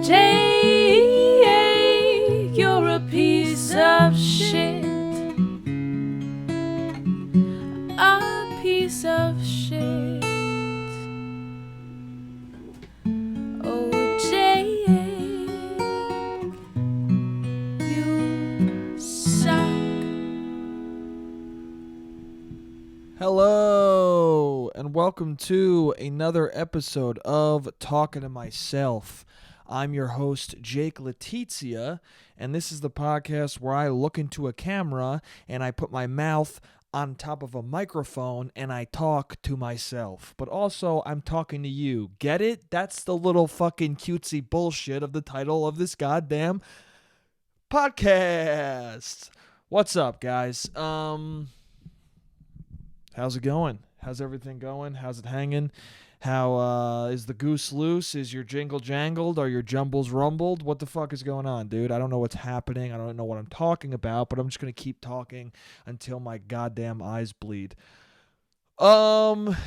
Jay, you're a piece of shit. A piece of shit. Oh, Jay, you suck. Hello, and welcome to another episode of Talking to Myself. I'm your host, Jake Letizia, and this is the podcast where I look into a camera and I put my mouth on top of a microphone and I talk to myself. But also, I'm talking to you. Get it? That's the little fucking cutesy bullshit of the title of this goddamn podcast. What's up, guys? How's it going? How's everything going? How's it hanging? How is the goose loose? Is your jingle jangled? Are your jumbles rumbled? What the fuck is going on, dude? I don't know what's happening. I don't know what I'm talking about, but I'm just going to keep talking until my goddamn eyes bleed.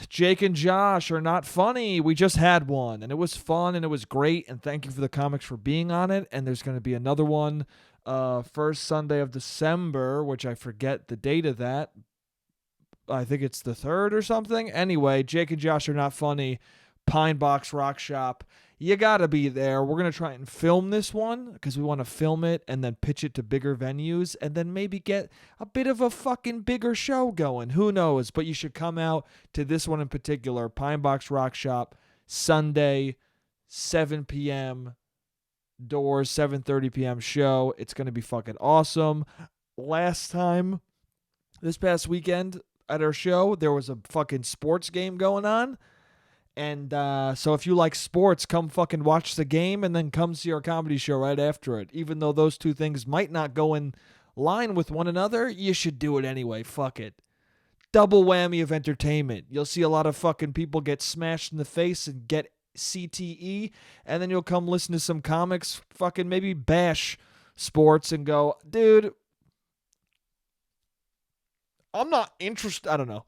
Jake and Josh are not funny. We just had one, and it was fun, and it was great, and thank you for the comics for being on it, and there's going to be another one first Sunday of December, which I forget the date of that. I think it's the 3rd or something. Anyway, Jake and Josh are not funny. Pine Box Rock Shop. You gotta be there. We're going to try and film this one because we want to film it and then pitch it to bigger venues and then maybe get a bit of a fucking bigger show going. Who knows? But you should come out to this one in particular. Pine Box Rock Shop, Sunday, 7 p.m. Doors, 7:30 p.m. show. It's going to be fucking awesome. This past weekend, at our show, there was a fucking sports game going on. And so if you like sports, come fucking watch the game and then come see our comedy show right after it. Even though those two things might not go in line with one another, you should do it anyway. Fuck it. Double whammy of entertainment. You'll see a lot of fucking people get smashed in the face and get CTE. And then you'll come listen to some comics, fucking maybe bash sports and go, dude, I'm not interested. I don't know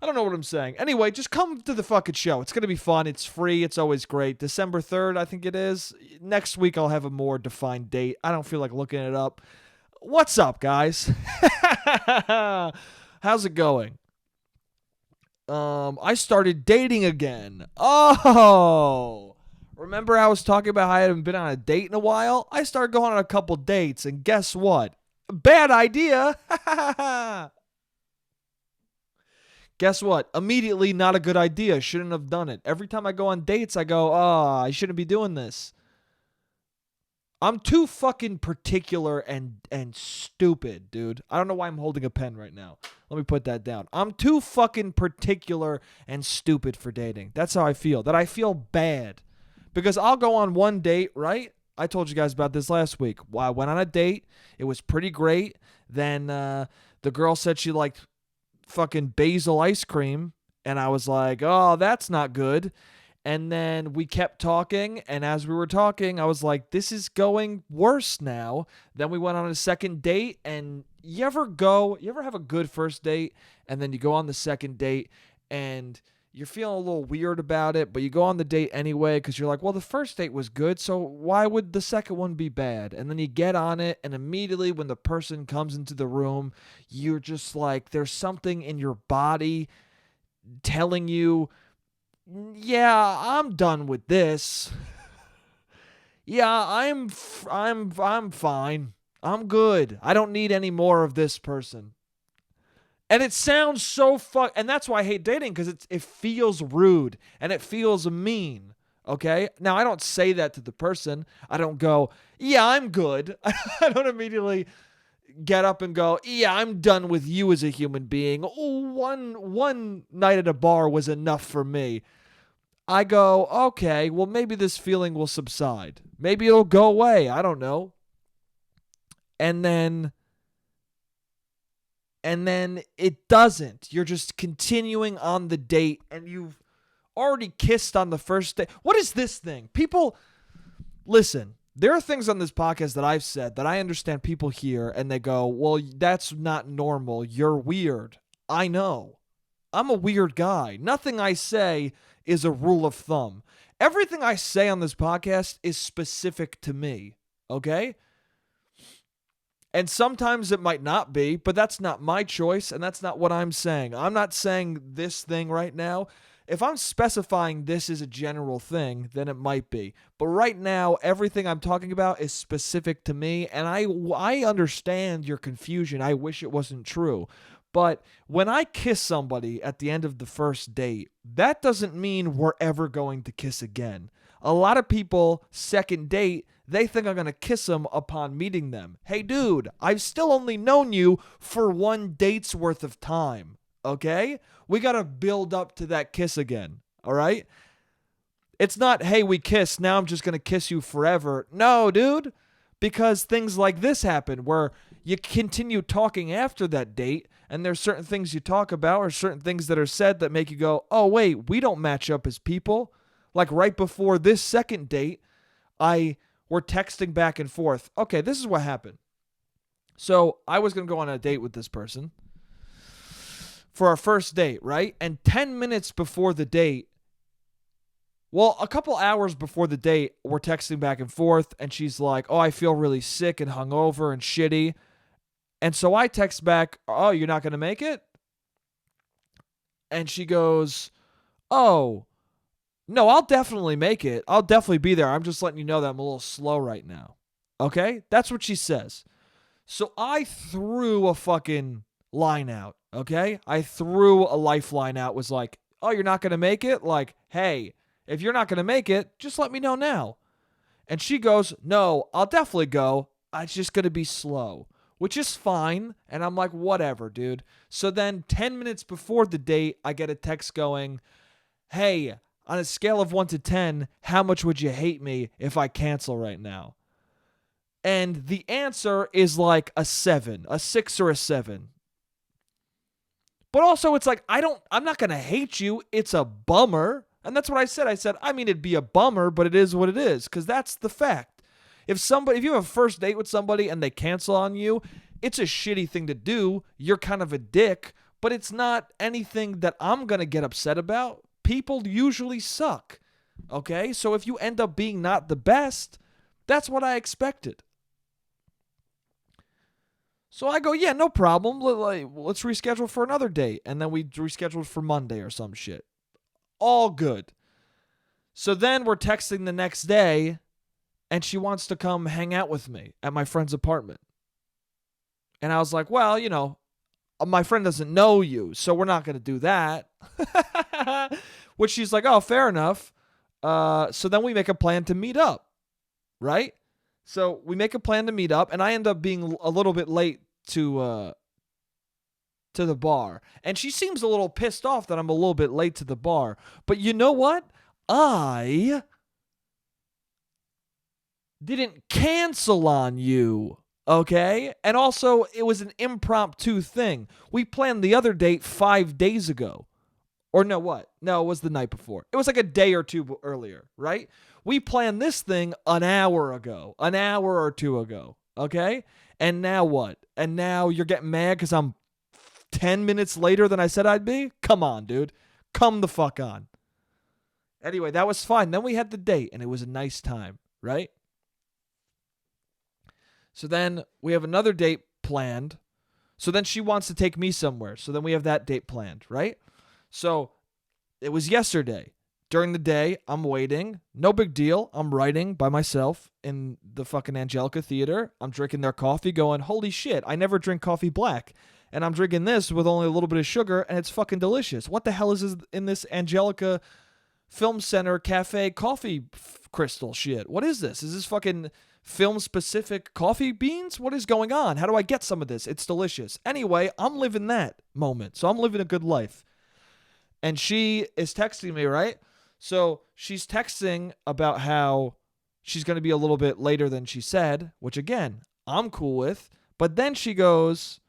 what I'm saying. Anyway, just come to the fucking show. It's going to be fun. It's free. It's always great. December 3rd, I think it is. Next week, I'll have a more defined date. I don't feel like looking it up. What's up, guys? How's it going? I started dating again. Oh, remember I was talking about how I hadn't been on a date in a while? I started going on a couple dates, and guess what? Bad idea. Guess what? Immediately not a good idea. Shouldn't have done it. Every time I go on dates, I go, I shouldn't be doing this. I'm too fucking particular and stupid, dude. I don't know why I'm holding a pen right now. Let me put that down. I'm too fucking particular and stupid for dating. That's how I feel. That I feel bad. Because I'll go on one date, right? I told you guys about this last week. I went on a date. It was pretty great. Then the girl said she liked fucking basil ice cream, and I was like, oh, that's not good. And then we kept talking, and as we were talking, I was like, this is going worse now. Then we went on a second date, and you ever have a good first date, and then you go on the second date, and you're feeling a little weird about it, but you go on the date anyway because you're like, well, the first date was good, so why would the second one be bad? And then you get on it, and immediately when the person comes into the room, you're just like, there's something in your body telling you, yeah, I'm done with this. Yeah, I'm fine. I'm good. I don't need any more of this person. And it sounds so and that's why I hate dating, because it feels rude and it feels mean, okay? Now, I don't say that to the person. I don't go, yeah, I'm good. I don't immediately get up and go, yeah, I'm done with you as a human being. One night at a bar was enough for me. I go, okay, well, maybe this feeling will subside. Maybe it'll go away. I don't know. And then it doesn't. You're just continuing on the date, and you've already kissed on the first date. What is this thing? People, listen, there are things on this podcast that I've said that I understand people hear, and they go, well, that's not normal. You're weird. I know. I'm a weird guy. Nothing I say is a rule of thumb. Everything I say on this podcast is specific to me, okay? And sometimes it might not be, but that's not my choice, and that's not what I'm saying. I'm not saying this thing right now. If I'm specifying this is a general thing, then it might be. But right now, everything I'm talking about is specific to me, and I understand your confusion. I wish it wasn't true. But when I kiss somebody at the end of the first date, that doesn't mean we're ever going to kiss again. A lot of people, second date, they think I'm going to kiss them upon meeting them. Hey, dude, I've still only known you for one date's worth of time, okay? We got to build up to that kiss again, all right? It's not, hey, we kissed, now I'm just going to kiss you forever. No, dude, because things like this happen where you continue talking after that date, and there's certain things you talk about or certain things that are said that make you go, oh, wait, we don't match up as people. Like right before this second date, we're texting back and forth. Okay, this is what happened. So I was going to go on a date with this person for our first date, right? And 10 minutes before the date, well, a couple hours before the date, we're texting back and forth, and she's like, oh, I feel really sick and hungover and shitty. And so I text back, oh, you're not going to make it? And she goes, oh, no, I'll definitely make it. I'll definitely be there. I'm just letting you know that I'm a little slow right now. Okay? That's what she says. So I threw a fucking line out. Okay? I threw a lifeline out. Was like, oh, you're not going to make it? Like, hey, if you're not going to make it, just let me know now. And she goes, no, I'll definitely go. It's just going to be slow, which is fine. And I'm like, whatever, dude. So then 10 minutes before the date, I get a text going, hey, on a scale of 1 to 10, how much would you hate me if I cancel right now? And the answer is like a 7, a 6 or a 7. But also it's like, I'm not going to hate you. It's a bummer. And that's what I said. I said, I mean, it'd be a bummer, but it is what it is. Because that's the fact. If you have a first date with somebody and they cancel on you, it's a shitty thing to do. You're kind of a dick, but it's not anything that I'm going to get upset about. People usually suck, okay? So if you end up being not the best, that's what I expected. So I go, yeah, no problem. Let's reschedule for another date. And then we rescheduled for Monday or some shit. All good. So then we're texting the next day, and she wants to come hang out with me at my friend's apartment. And I was like, well, my friend doesn't know you, so we're not going to do that. Which she's like, oh, fair enough. So then we make a plan to meet up, right? So we make a plan to meet up, and I end up being a little bit late to the bar. And she seems a little pissed off that I'm a little bit late to the bar. But you know what? I didn't cancel on you. Okay? And also, it was an impromptu thing. We planned the other date 5 days ago. Or no, what? No, it was the night before. It was like a day or two earlier, right? We planned this thing an hour or two ago, okay? And now what? And now you're getting mad because I'm 10 minutes later than I said I'd be? Come on, dude. Come the fuck on. Anyway, that was fine. Then we had the date, and it was a nice time, right? So then we have another date planned. So then she wants to take me somewhere. So then we have that date planned, right? So it was yesterday. During the day, I'm waiting. No big deal. I'm writing by myself in the fucking Angelica Theater. I'm drinking their coffee going, holy shit, I never drink coffee black. And I'm drinking this with only a little bit of sugar, and it's fucking delicious. What the hell is this in this Angelica Film Center Cafe coffee crystal shit? What is this? Is this fucking film-specific coffee beans? What is going on? How do I get some of this? It's delicious. Anyway, I'm living that moment. So I'm living a good life. And she is texting me, right? So she's texting about how she's going to be a little bit later than she said, which again, I'm cool with. But then she says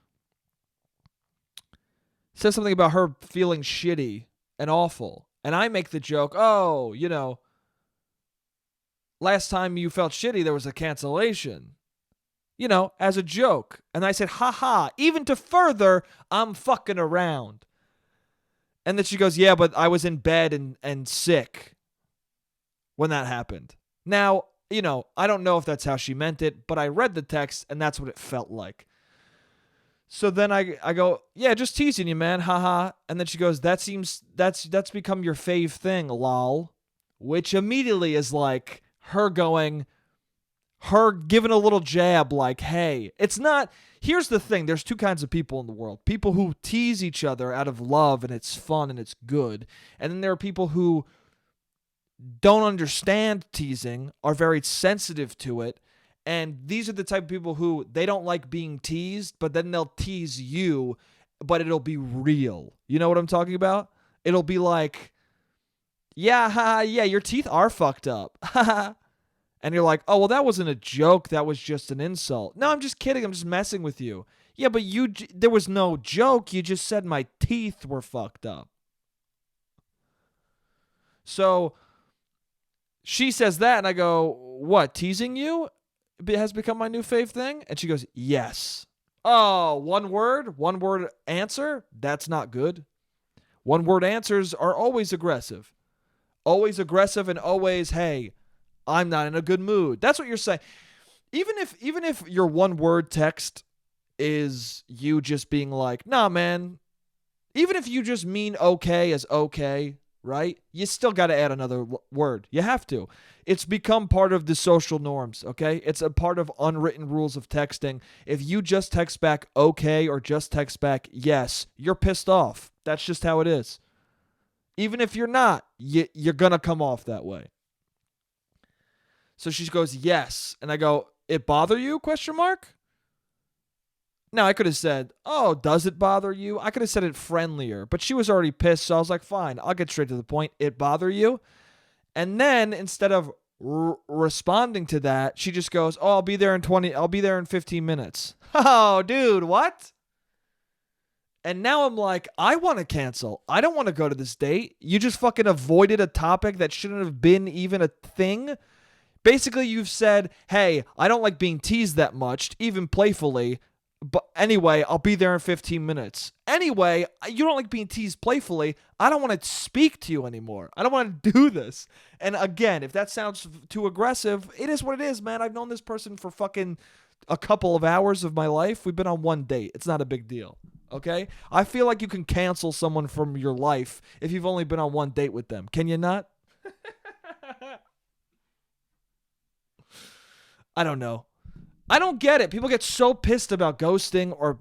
something about her feeling shitty and awful. And I make the joke, oh, last time you felt shitty, there was a cancellation. As a joke. And I said, haha, even to further, I'm fucking around. And then she goes, yeah, but I was in bed and sick. when that happened. Now, I don't know if that's how she meant it, but I read the text and that's what it felt like. So then I go, yeah, just teasing you, man, haha. And then she goes, that's become your fave thing, lol. Which immediately is like her giving a little jab like, hey, it's not. Here's the thing, there's two kinds of people in the world. People who tease each other out of love and it's fun and it's good. And then there are people who don't understand teasing, are very sensitive to it. And these are the type of people who they don't like being teased, but then they'll tease you, but it'll be real. You know what I'm talking about? It'll be like, yeah, your teeth are fucked up. And you're like, oh, well, that wasn't a joke. That was just an insult. No, I'm just kidding. I'm just messing with you. Yeah, but there was no joke. You just said my teeth were fucked up. So she says that, and I go, what, teasing you has become my new fave thing? And she goes, yes. Oh, one word answer? That's not good. One word answers are always aggressive. Always aggressive and always, hey, I'm not in a good mood. That's what you're saying. Even if your one word text is you just being like, nah, man. Even if you just mean okay as okay, right? You still got to add another word. You have to. It's become part of the social norms, okay? It's a part of unwritten rules of texting. If you just text back okay or just text back yes, you're pissed off. That's just how it is. Even if you're not, you're going to come off that way. So she goes, yes. And I go, it bother you? ? Now, I could have said, oh, does it bother you? I could have said it friendlier, but she was already pissed, so I was like, fine, I'll get straight to the point. It bother you? And then instead of responding to that, she just goes, oh, I'll be there in 15 minutes. Oh, dude, what? And now I'm like, I want to cancel. I don't want to go to this date. You just fucking avoided a topic that shouldn't have been even a thing. Basically, you've said, hey, I don't like being teased that much, even playfully. But anyway, I'll be there in 15 minutes. Anyway, you don't like being teased playfully. I don't want to speak to you anymore. I don't want to do this. And again, if that sounds too aggressive, it is what it is, man. I've known this person for fucking a couple of hours of my life. We've been on one date. It's not a big deal. Okay? I feel like you can cancel someone from your life if you've only been on one date with them. Can you not? I don't know. I don't get it. People get so pissed about ghosting or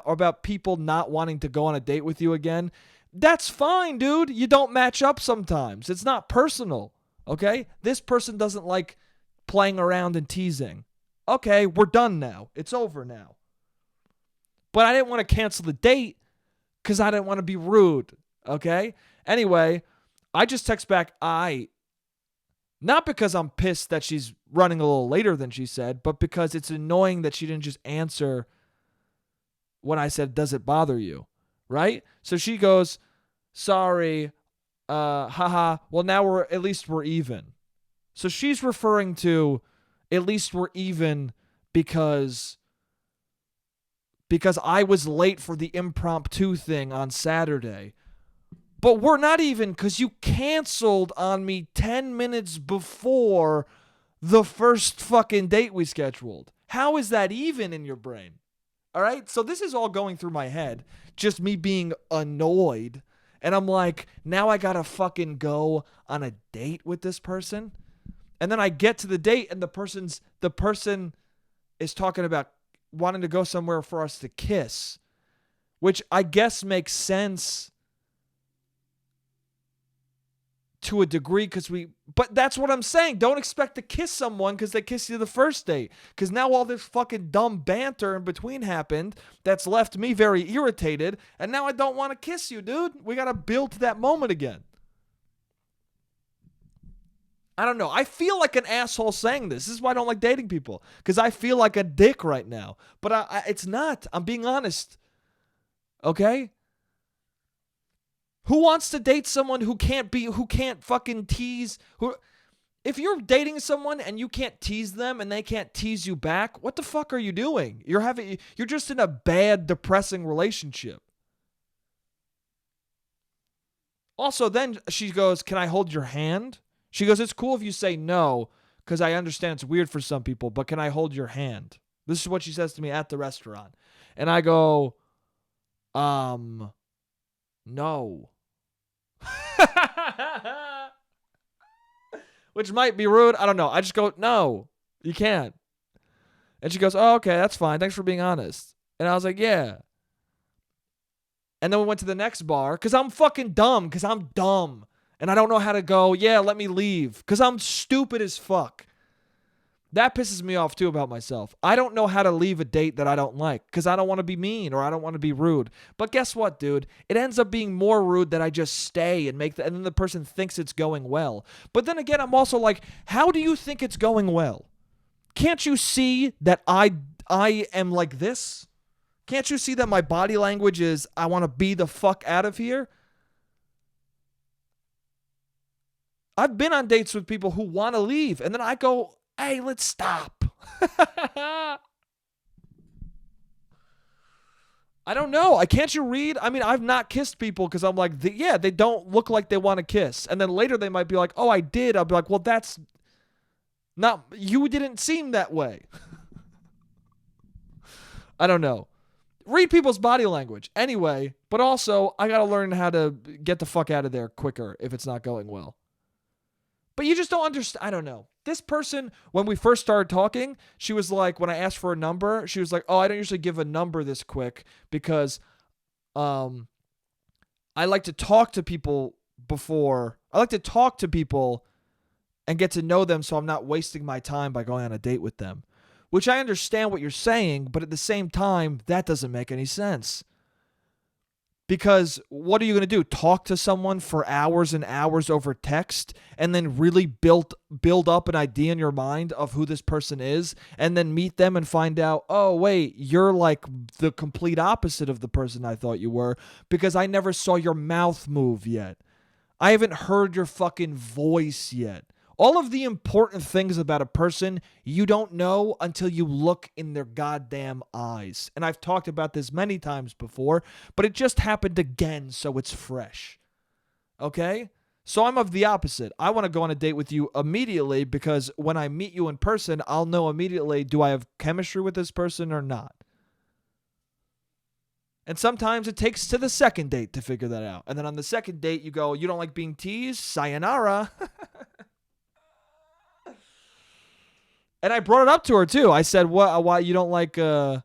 about people not wanting to go on a date with you again. That's fine, dude. You don't match up sometimes. It's not personal, okay? This person doesn't like playing around and teasing. Okay, we're done now. It's over now. But I didn't want to cancel the date because I didn't want to be rude, okay? Anyway, I just text back, not because I'm pissed that she's running a little later than she said, but because it's annoying that she didn't just answer when I said, does it bother you? Right? So she goes, sorry, haha, well now we're even. So she's referring to at least we're even because I was late for the impromptu thing on Saturday. But we're not even because you canceled on me 10 minutes before the first fucking date we scheduled. How is that even in your brain? All right? So this is all going through my head. Just me being annoyed. And I'm like, now I got to fucking go on a date with this person? And then I get to the date and the person is talking about wanting to go somewhere for us to kiss. Which I guess makes sense to a degree but that's what I'm saying. Don't expect to kiss someone because they kissed you the first date. Because now all this fucking dumb banter in between happened that's left me very irritated. And now I don't want to kiss you, dude. We got to build to that moment again. I don't know. I feel like an asshole saying this. This is why I don't like dating people. Because I feel like a dick right now. But it's not. I'm being honest. Okay? Who wants to date someone who can't fucking tease? If you're dating someone and you can't tease them and they can't tease you back, what the fuck are you doing? You're just in a bad, depressing relationship. Also, then she goes, "Can I hold your hand?" She goes, it's cool if you say no, because I understand it's weird for some people, but can I hold your hand? This is what she says to me at the restaurant. And I go, no. Which might be rude. I don't know. I just go, no, you can't. And she goes, oh, okay, that's fine. Thanks for being honest. And I was like, yeah. And then we went to the next bar because I'm fucking dumb because I'm dumb. And I don't know how to go, yeah, let me leave because I'm stupid as fuck. That pisses me off too about myself. I don't know how to leave a date that I don't like because I don't want to be mean or I don't want to be rude. But guess what, dude? It ends up being more rude that I just stay and and then the person thinks it's going well. But then again, I'm also like, how do you think it's going well? Can't you see that I am like this? Can't you see that my body language is I want to be the fuck out of here? I've been on dates with people who want to leave and then I go, hey, let's stop. I don't know. Can't you read? I mean, I've not kissed people because I'm like, yeah, they don't look like they want to kiss. And then later they might be like, oh, I did. I'll be like, well, that's not, you didn't seem that way. I don't know. Read people's body language. Anyway, but also, I got to learn how to get the fuck out of there quicker if it's not going well. But you just don't understand. I don't know. This person, when we first started talking, she was like, when I asked for a number, she was like, oh, I don't usually give a number this quick because I like to talk to people before. I like to talk to people and get to know them so I'm not wasting my time by going on a date with them. Which I understand what you're saying, but at the same time, that doesn't make any sense. Because what are you going to do? Talk to someone for hours and hours over text and then really build up an idea in your mind of who this person is and then meet them and find out, oh, wait, you're like the complete opposite of the person I thought you were because I never saw your mouth move yet. I haven't heard your fucking voice yet. All of the important things about a person you don't know until you look in their goddamn eyes. And I've talked about this many times before, but it just happened again, so it's fresh. Okay? So I'm of the opposite. I want to go on a date with you immediately because when I meet you in person, I'll know immediately, do I have chemistry with this person or not? And sometimes it takes to the second date to figure that out. And then on the second date, you go, you don't like being teased? Sayonara. And I brought it up to her too. I said, "What? Why you don't like?" I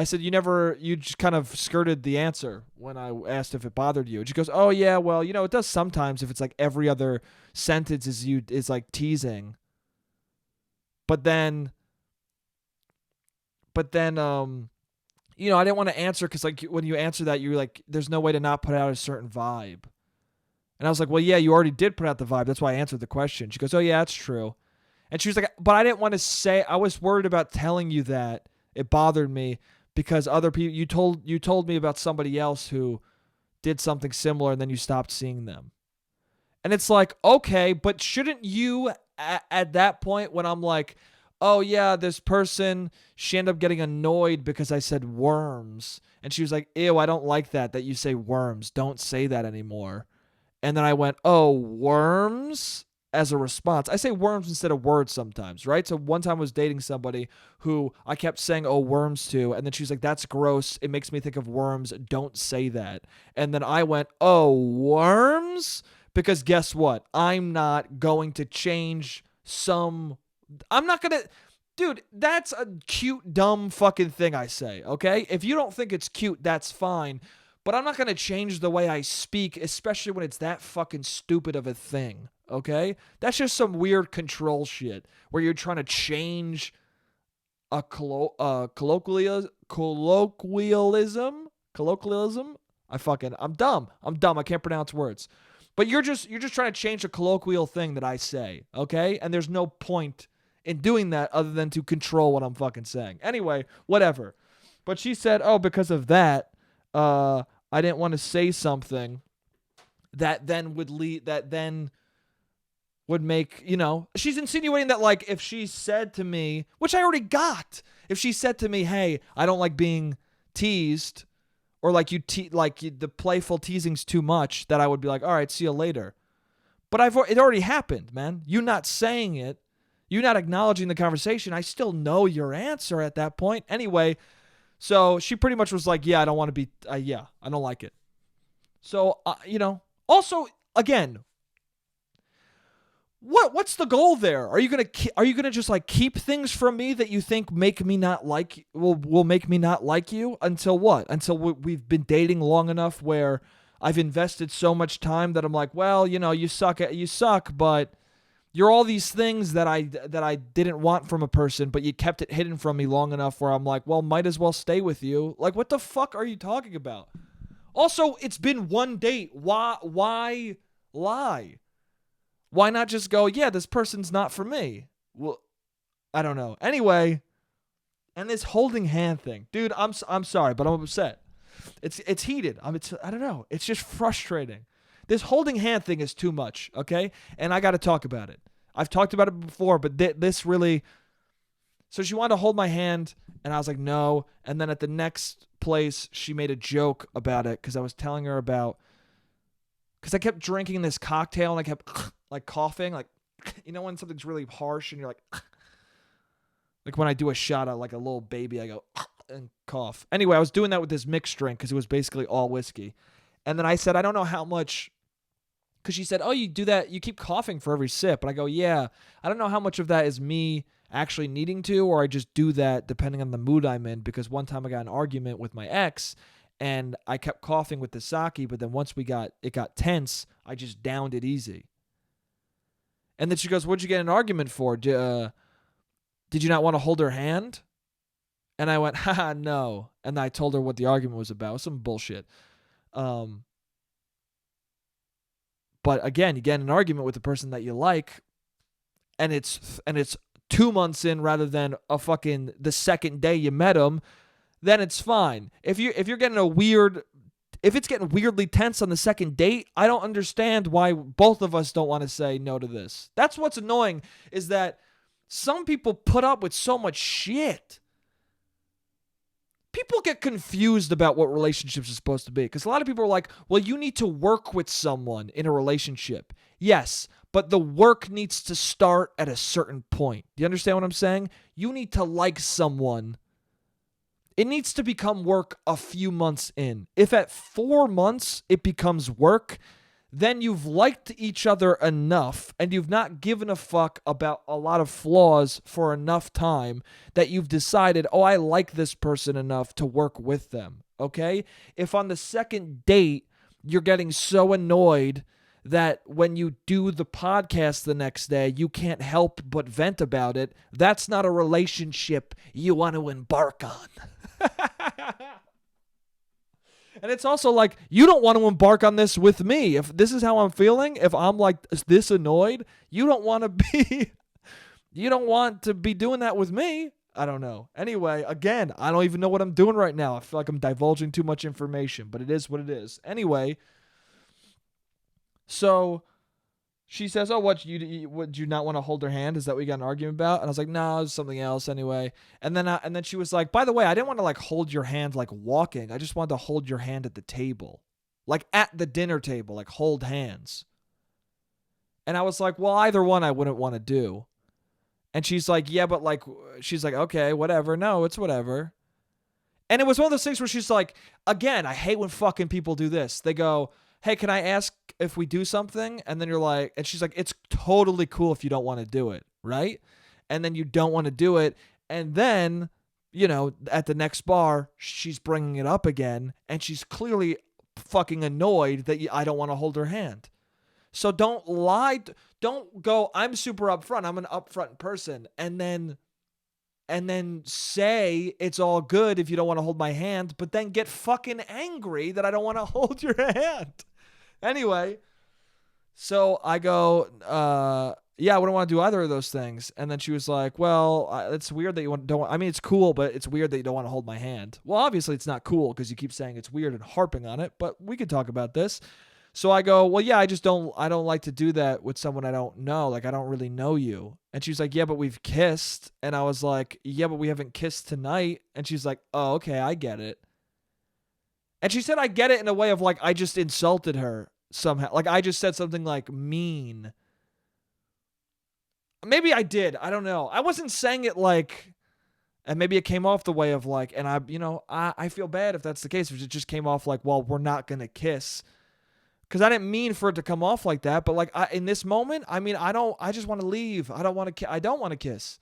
said, you just kind of skirted the answer when I asked if it bothered you." And she goes, "Oh yeah, well, it does sometimes if it's like every other sentence is like teasing." But then, I didn't want to answer because like when you answer that, you're like, "There's no way to not put out a certain vibe." And I was like, "Well, yeah, you already did put out the vibe. That's why I answered the question." She goes, "Oh yeah, that's true." And she was like, but I didn't want to say, I was worried about telling you that. It bothered me because other people, you told me about somebody else who did something similar and then you stopped seeing them. And it's like, okay, but shouldn't you at that point when I'm like, oh yeah, this person, she ended up getting annoyed because I said worms. And she was like, ew, I don't like that you say worms. Don't say that anymore. And then I went, oh, worms? As a response. I say worms instead of words sometimes, right? So one time I was dating somebody who I kept saying, oh, worms to, and then she's like, that's gross. It makes me think of worms. Don't say that. And then I went, oh, worms? Because guess what? I'm not going to change I'm not going to, dude, that's a cute, dumb fucking thing I say, okay? If you don't think it's cute, that's fine. But I'm not going to change the way I speak, especially when it's that fucking stupid of a thing. Okay? That's just some weird control shit where you're trying to change a colloquialism. I'm dumb. I can't pronounce words. But you're just trying to change a colloquial thing that I say. Okay? And there's no point in doing that other than to control what I'm fucking saying. Anyway, whatever. But she said, oh, because of that, I didn't want to say something that then would make, she's insinuating that like if she said to me, which I already got, if she said to me, hey, I don't like being teased or like the playful teasing's too much, that I would be like, all right, see you later. But it already happened, man. You not saying it, you not acknowledging the conversation, I still know your answer at that point. Anyway, so she pretty much was like, yeah, I don't want to be, yeah, I don't like it. So, also, again, what's the goal there? Are you gonna just like keep things from me that you think make me not like will make me not like you until what? Until we've been dating long enough where I've invested so much time that I'm like, well, you suck, but you're all these things that I didn't want from a person, but you kept it hidden from me long enough where I'm like, well, might as well stay with you. Like, what the fuck are you talking about? Also, it's been one date. Why lie? Why not just go, yeah, this person's not for me? Well, I don't know. Anyway, and this holding hand thing. Dude, I'm sorry, but I'm upset. It's heated. I don't know. It's just frustrating. This holding hand thing is too much, okay? And I got to talk about it. I've talked about it before, but this really... So she wanted to hold my hand, and I was like, no. And then at the next place, she made a joke about it because I was telling her about... Because I kept drinking this cocktail, and I kept like coughing, like, when something's really harsh, and you're like... Like when I do a shot of like a little baby, I go and cough. Anyway, I was doing that with this mixed drink because it was basically all whiskey. And then I said, I don't know how much... Because she said, oh, you do that, you keep coughing for every sip. And I go, yeah, I don't know how much of that is me actually needing to, or I just do that depending on the mood I'm in. Because one time I got in an argument with my ex, and I kept coughing with the sake, but then once it got tense, I just downed it easy. And then she goes, what'd you get in an argument for? Did you not want to hold her hand? And I went, haha, no. And I told her what the argument was about. It was some bullshit. But again, you get in an argument with the person that you like, and it's 2 months in rather than the second day you met him, then it's fine. If it's getting weirdly tense on the second date, I don't understand why both of us don't want to say no to this. That's what's annoying, is that some people put up with so much shit. People get confused about what relationships are supposed to be, because a lot of people are like, well, you need to work with someone in a relationship. Yes, but the work needs to start at a certain point. Do you understand what I'm saying? You need to like someone. It needs to become work a few months in. If at 4 months it becomes work, then you've liked each other enough and you've not given a fuck about a lot of flaws for enough time that you've decided, oh, I like this person enough to work with them, okay? If on the second date you're getting so annoyed that when you do the podcast the next day, you can't help but vent about it, that's not a relationship you want to embark on. And it's also like, you don't want to embark on this with me. If this is how I'm feeling, if I'm like this annoyed, you don't want to be doing that with me. I don't know. Anyway, again, I don't even know what I'm doing right now. I feel like I'm divulging too much information, but it is what it is. Anyway, so she says, oh, would you not want to hold her hand? Is that what you got an argument about? And I was like, no, it's something else anyway. And then she was like, by the way, I didn't want to like hold your hand like walking. I just wanted to hold your hand at the table. Like at the dinner table, like hold hands. And I was like, well, either one I wouldn't want to do. And she's like, yeah, but like, she's like, okay, whatever. No, it's whatever. And it was one of those things where she's like, again, I hate when fucking people do this. They go, hey, can I ask if we do something? And then you're like, and she's like, it's totally cool if you don't want to do it, right? And then you don't want to do it. And then, at the next bar, she's bringing it up again. And she's clearly fucking annoyed that I don't want to hold her hand. So don't lie. Don't go, I'm super upfront. I'm an upfront person. And then say it's all good if you don't want to hold my hand, but then get fucking angry that I don't want to hold your hand. Anyway, so I go, yeah, I wouldn't want to do either of those things. And then she was like, well, it's weird that you don't want, I mean, it's cool, but it's weird that you don't want to hold my hand. Well, obviously it's not cool because you keep saying it's weird and harping on it, but we could talk about this. So I go, well, yeah, I don't like to do that with someone I don't know. Like, I don't really know you. And she's like, yeah, but we've kissed. And I was like, yeah, but we haven't kissed tonight. And she's like, oh, okay, I get it. And she said, I get it in a way of like, I just insulted her. somehow. Like I just said something like mean. Maybe I did. I don't know. I wasn't saying it like, and maybe it came off the way of like, and I feel bad if that's the case. If it just came off like, well, we're not going to kiss. Because I didn't mean for it to come off like that. But like in this moment, I just want to leave. I don't want to kiss.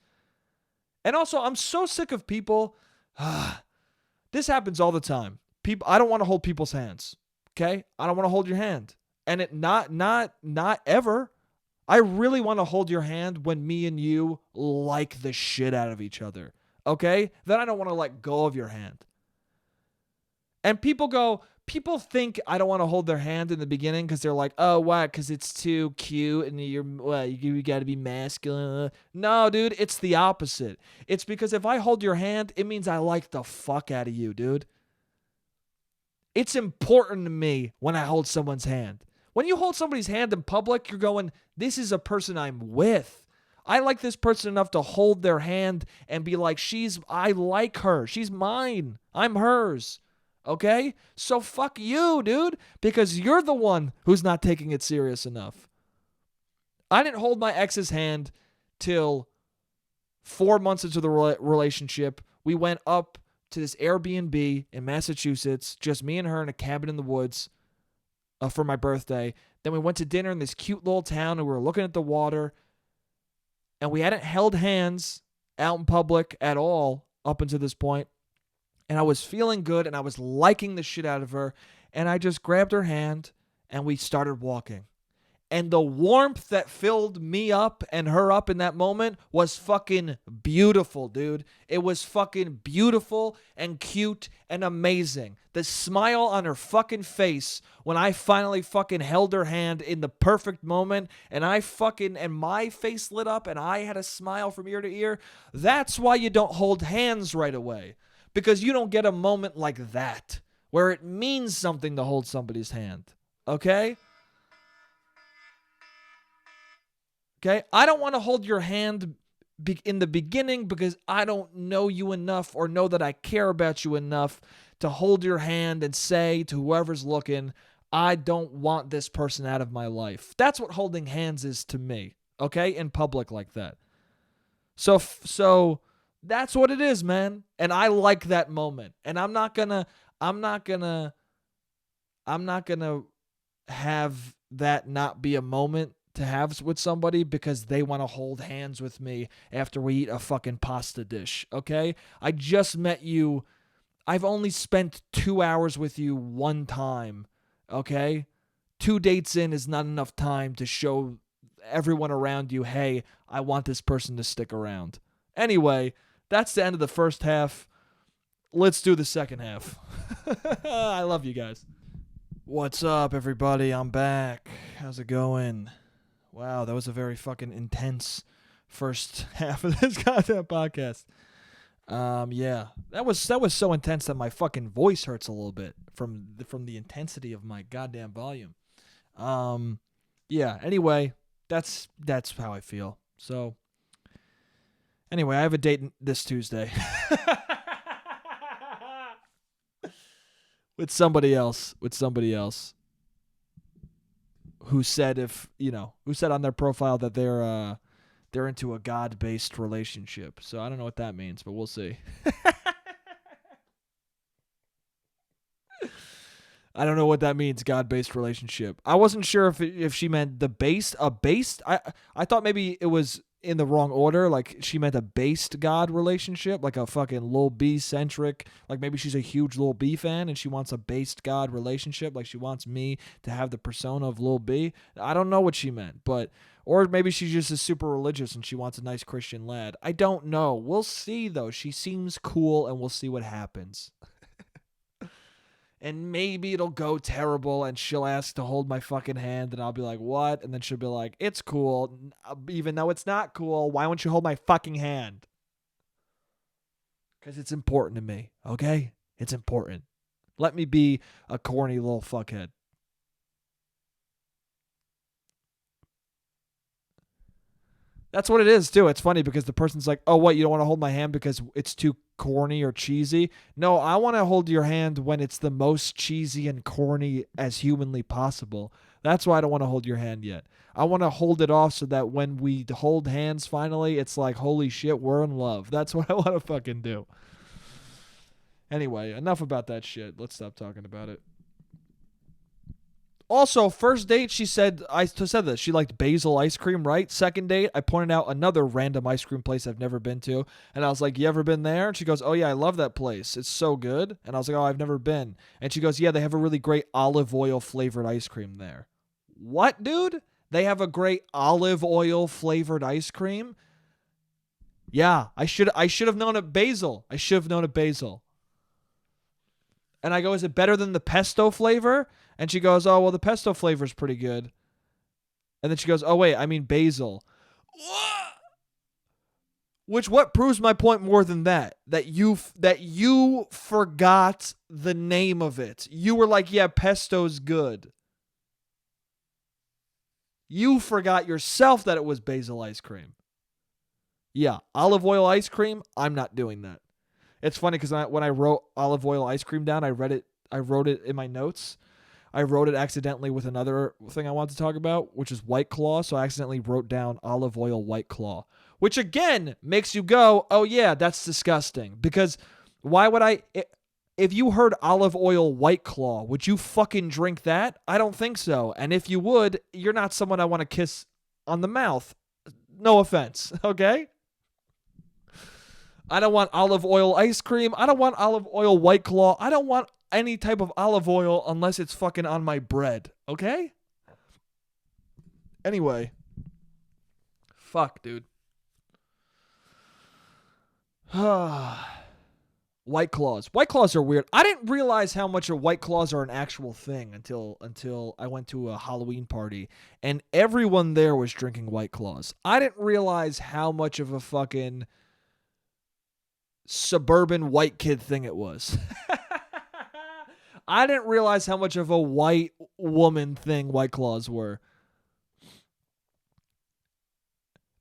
And also, I'm so sick of people. This happens all the time. I don't want to hold people's hands. Okay? I don't want to hold your hand. And it not ever. I really want to hold your hand when me and you like the shit out of each other. Okay? Then I don't want to let go of your hand. And people think I don't want to hold their hand in the beginning because they're like, oh, why? Because it's too cute and you got to be masculine. No, dude, it's the opposite. It's because if I hold your hand, it means I like the fuck out of you, dude. It's important to me when I hold someone's hand. When you hold somebody's hand in public, you're going, this is a person I'm with. I like this person enough to hold their hand and be like, I like her. She's mine. I'm hers. Okay? So fuck you, dude, because you're the one who's not taking it serious enough. I didn't hold my ex's hand till 4 months into the relationship. We went up to this Airbnb in Massachusetts, just me and her in a cabin in the woods for my birthday. Then we went to dinner in this cute little town and we were looking at the water. And we hadn't held hands out in public at all up until this point. And I was feeling good and I was liking the shit out of her. And I just grabbed her hand and we started walking. And the warmth that filled me up and her up in that moment was fucking beautiful, dude. It was fucking beautiful and cute and amazing. The smile on her fucking face when I finally fucking held her hand in the perfect moment and my face lit up and I had a smile from ear to ear. That's why you don't hold hands right away. Because you don't get a moment like that where it means something to hold somebody's hand. Okay? Okay? I don't want to hold your hand in the beginning because I don't know you enough or know that I care about you enough to hold your hand and say to whoever's looking, I don't want this person out of my life. That's what holding hands is to me. Okay? In public like that. So that's what it is, man. And I like that moment. And I'm not gonna have that not be a moment to have with somebody because they want to hold hands with me after we eat a fucking pasta dish, okay? I just met you. I've only spent 2 hours with you one time, okay? 2 dates in is not enough time to show everyone around you, hey, I want this person to stick around. Anyway, that's the end of the first half. Let's do the second half. I love you guys. What's up, everybody? I'm back. How's it going? Wow, that was a very fucking intense first half of this goddamn podcast. Yeah, that was so intense that my fucking voice hurts a little bit from the intensity of my goddamn volume. Yeah. Anyway, that's how I feel. So, anyway, I have a date this Tuesday with somebody else. Who said on their profile that they're into a God-based relationship. So I don't know what that means, but we'll see. I don't know what that means, God-based relationship. I wasn't sure if she meant I thought maybe it was in the wrong order, like she meant a based God relationship, like a fucking Lil B centric, like maybe she's a huge Lil B fan and she wants a based God relationship, like she wants me to have the persona of Lil B. I don't know what she meant, or maybe she's just super religious and she wants a nice Christian lad. I don't know. We'll see though. She seems cool and we'll see what happens. And maybe it'll go terrible and she'll ask to hold my fucking hand and I'll be like, what? And then she'll be like, it's cool. Even though it's not cool, why won't you hold my fucking hand? Because it's important to me, okay? It's important. Let me be a corny little fuckhead. That's what it is, too. It's funny because the person's like, oh, what, you don't want to hold my hand because it's too corny or cheesy? No, I want to hold your hand when it's the most cheesy and corny as humanly possible. That's why I don't want to hold your hand yet. I want to hold it off so that when we hold hands finally, it's like, holy shit, we're in love. That's what I want to fucking do. Anyway, enough about that shit. Let's stop talking about it. Also, first date, she said, I said this, she liked basil ice cream, right? Second date, I pointed out another random ice cream place I've never been to. And I was like, you ever been there? And she goes, oh yeah, I love that place. It's so good. And I was like, oh, I've never been. And she goes, yeah, they have a really great olive oil flavored ice cream there. What, dude? They have a great olive oil flavored ice cream? Yeah, I should have known it basil. I should have known it basil. And I go, is it better than the pesto flavor? And she goes, oh, well, the pesto flavor is pretty good. And then she goes, oh, wait, I mean basil. What proves my point more than that? That you forgot the name of it. You were like, yeah, pesto's good. You forgot yourself that it was basil ice cream. Yeah, olive oil ice cream, I'm not doing that. It's funny because when I wrote olive oil ice cream down, I wrote it in my notes. I wrote it accidentally with another thing I wanted to talk about, which is White Claw. So I accidentally wrote down olive oil White Claw, which again makes you go, oh yeah, that's disgusting. Because why would if you heard olive oil White Claw, would you fucking drink that? I don't think so. And if you would, you're not someone I want to kiss on the mouth. No offense, okay? I don't want olive oil ice cream. I don't want olive oil White Claw. I don't want any type of olive oil unless it's fucking on my bread, okay? Anyway. Fuck, dude. White Claws. White Claws are weird. I didn't realize how much of White Claws are an actual thing until I went to a Halloween party and everyone there was drinking White Claws. I didn't realize how much of a fucking suburban white kid thing it was. I didn't realize how much of a white woman thing White Claws were.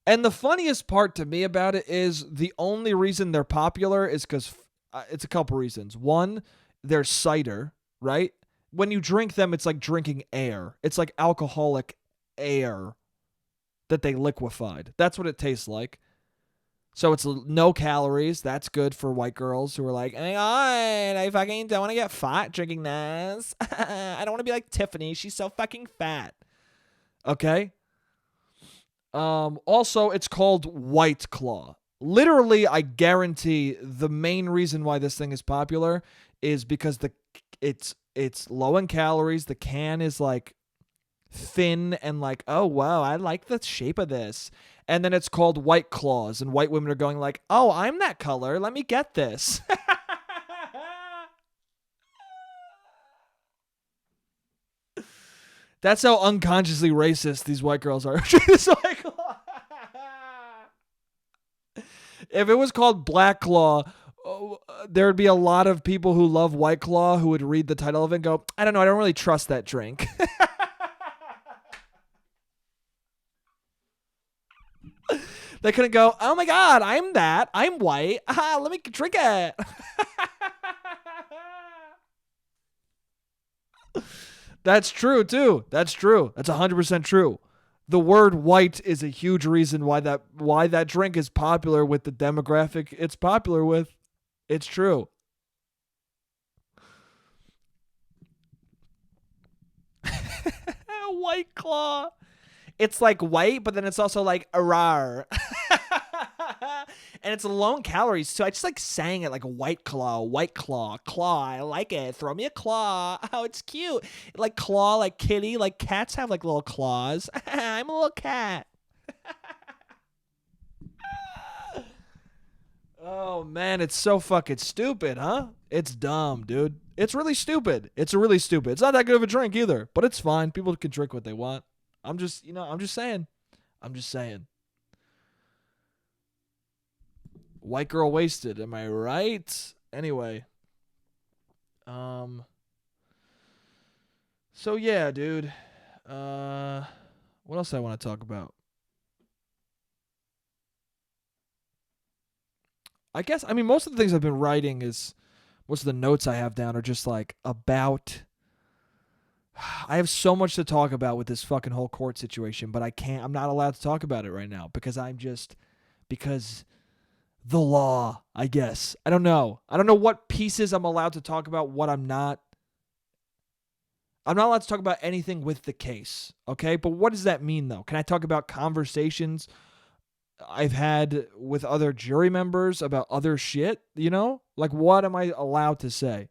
And the funniest part to me about it is the only reason they're popular is because it's a couple reasons. One, they're cider, right? When you drink them, it's like drinking air. It's like alcoholic air that they liquefied. That's what it tastes like. So it's no calories. That's good for white girls who are like, oh my God, I fucking don't want to get fat drinking this. I don't want to be like Tiffany. She's so fucking fat. Okay? Also, it's called White Claw. Literally, I guarantee the main reason why this thing is popular is because it's low in calories. The can is like thin and like, oh wow, I like the shape of this. And then it's called White Claws, and white women are going like, oh, I'm that color. Let me get this. That's how unconsciously racist these white girls are. If it was called Black Claw, there would be a lot of people who love White Claw who would read the title of it and go, I don't know, I don't really trust that drink. They couldn't go, oh my God, I'm that. I'm white. Let me drink it. That's true, too. That's true. That's 100% true. The word white is a huge reason why that drink is popular with the demographic it's popular with. It's true. White Claw. It's like white, but then it's also like rar. And it's low in calories, so I just like saying it like White Claw, claw. I like it. Throw me a claw. Oh, it's cute. Like claw, like kitty. Like cats have like little claws. I'm a little cat. Oh man, it's so fucking stupid, huh? It's dumb, dude. It's really stupid. It's really stupid. It's not that good of a drink either, but it's fine. People can drink what they want. I'm just saying. White girl wasted, am I right? Anyway. So yeah, dude. What else I want to talk about? I mean most of the things I've been writing is most of the notes I have down are just like about I have so much to talk about with this fucking whole court situation, but I can't. I'm not allowed to talk about it right now because the law, I guess. I don't know. I don't know what pieces I'm allowed to talk about, what I'm not. I'm not allowed to talk about anything with the case, okay? But what does that mean, though? Can I talk about conversations I've had with other jury members about other shit, you know? Like, what am I allowed to say?